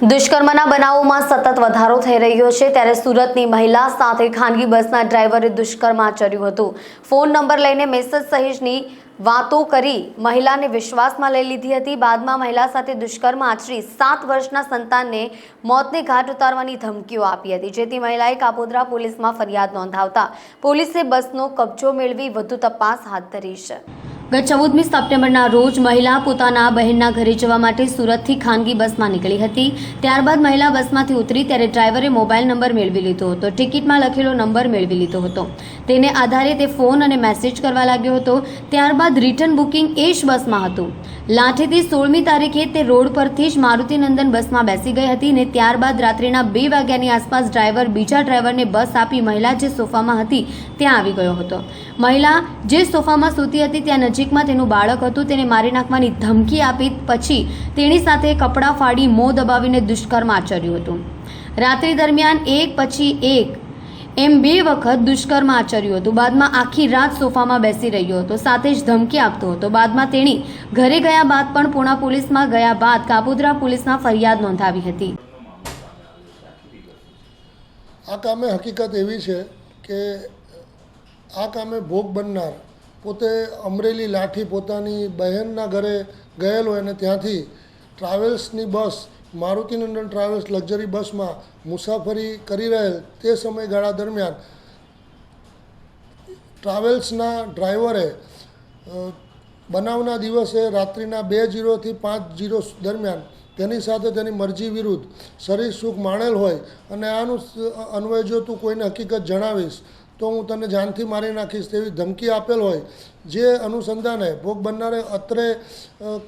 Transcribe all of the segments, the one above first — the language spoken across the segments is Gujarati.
દુષ્કર્મના બનાવોમાં સતત વધારો થઈ રહ્યો છે ત્યારે સુરતની મહિલા સાથે ખાનગી બસના ડ્રાઈવરે દુષ્કર્મ આચર્યું હતું। ફોન નંબર લઈને મેસેજ સહિતની વાતો કરી મહિલાને વિશ્વાસમાં લઈ લીધી હતી। બાદમાં મહિલા સાથે દુષ્કર્મ આચરી 7 વર્ષના સંતાનને મોતને ઘાટ ઉતારવાની ધમકીઓ આપી હતી, જેથી મહિલાએ કાપોદ્રા પોલીસમાં ફરિયાદ નોંધાવતા પોલીસે બસનો કબજો મેળવી વધુ તપાસ હાથ ધરી છે। ગત 14મી સપ્ટેમ્બરના રોજ મહિલા પોતાના બહેનના ઘરે જવા માટે સુરતથી ખાનગી બસમાં નીકળી હતી। ત્યારબાદ મહિલા બસમાંથી ઉતરી ત્યારે ડ્રાઈવરે મોબાઈલ નંબર મેળવી લીધો હતો। ટિકિટમાં લખેલો નંબર મેળવી લીધો હતો। તેને આધારે તે ફોન અને મેસેજ કરવા લાગ્યો હતો। ત્યારબાદ રિટર્ન બુકિંગ એ જ બસમાં હતું। લાઠીથી 16મી તારીખે તે રોડ પરથી જ મારુતિનંદન બસમાં બેસી ગઈ હતી ને ત્યારબાદ રાત્રિના 2 વાગ્યાની આસપાસ ડ્રાઈવર બીજા ડ્રાઈવરને બસ આપી મહિલા જે સોફામાં હતી ત્યાં આવી ગયો હતો। મહિલા જે સોફામાં સૂતી હતી ત્યાં નજીકમાં તેનું બાળક હતું। તેને મારી નાખવાની ધમકી આપી પછી તેની સાથે કપડાં ફાડી મોં દબાવીને દુષ્કર્મ આચર્યું હતું। રાત્રિ દરમિયાન એક પછી એક એમ 2 વખત દુષ્કર્મ આચર્યું હતું। બાદમાં આખી રાત સોફામાં બેસી રહ્યો હતો, સાથે જ ધમકી આપતો હતો। બાદમાં તેણી ઘરે ગયા બાદ પણ પૂણા પોલીસમાં ગયા બાદ કાપોદ્રા પોલીસમાં ફરિયાદ નોંધાવી હતી। આ કામે હકીકત એવી છે કે આ કામે ભોગ બનનાર પોતે અમરેલી લાઠી પોતાની બહેનના ઘરે ગયેલો અને ત્યાંથી ટ્રાવેલ્સની બસ મારુતિનંદન ટ્રાવેલ્સ લક્ઝરી બસમાં મુસાફરી કરી રહેલ તે સમયગાળા દરમિયાન ટ્રાવેલ્સના ડ્રાઈવરે બનાવના દિવસે રાત્રિના 2:00 થી 5:00 દરમિયાન તેની સાથે તેની મરજી વિરુદ્ધ શરીર સુખ માણેલ હોય અને આનું અન્વયે જો તું કોઈને હકીકત જણાવીશ તો હું તને જાનથી મારી નાખીશ તેવી ધમકી આપેલ હોય, જે અનુસંધાને ભોગ બનનારે અત્રે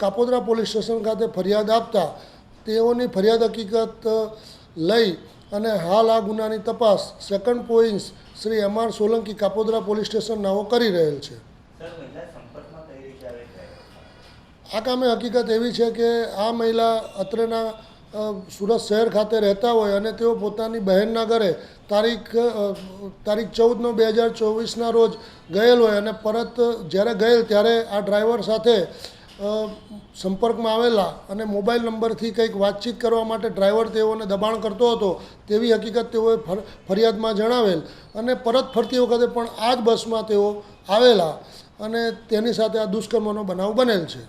કાપોદ્રા પોલીસ સ્ટેશન ખાતે ફરિયાદ આપતા તેઓની ફરિયાદ હકીકત લઈ અને હાલ આ ગુનાની તપાસ second point Shri M.R. Solanki Kapodra police station નાઓ કરી રહેલ છે। આ કામે હકીકત એવી છે કે આ મહિલા અત્રેના સુરત શહેર ખાતે રહેતા હોય અને તેઓ પોતાની બહેનના ઘરે તારીખ 14/9/2024ના રોજ ગયેલ હોય અને પરત જ્યારે ગયેલ ત્યારે આ ડ્રાઈવર સાથે સંપર્કમાં આવેલા અને મોબાઈલ નંબરથી કંઈક વાતચીત કરવા માટે ડ્રાઈવર તેઓને દબાણ કરતો હતો તેવી હકીકત તેઓએ ફરિયાદમાં જણાવેલ અને પરત ફરતી વખતે પણ આ જ બસમાં તેઓ આવેલા અને તેની સાથે આ દુષ્કર્મનો બનાવ બનેલ છે।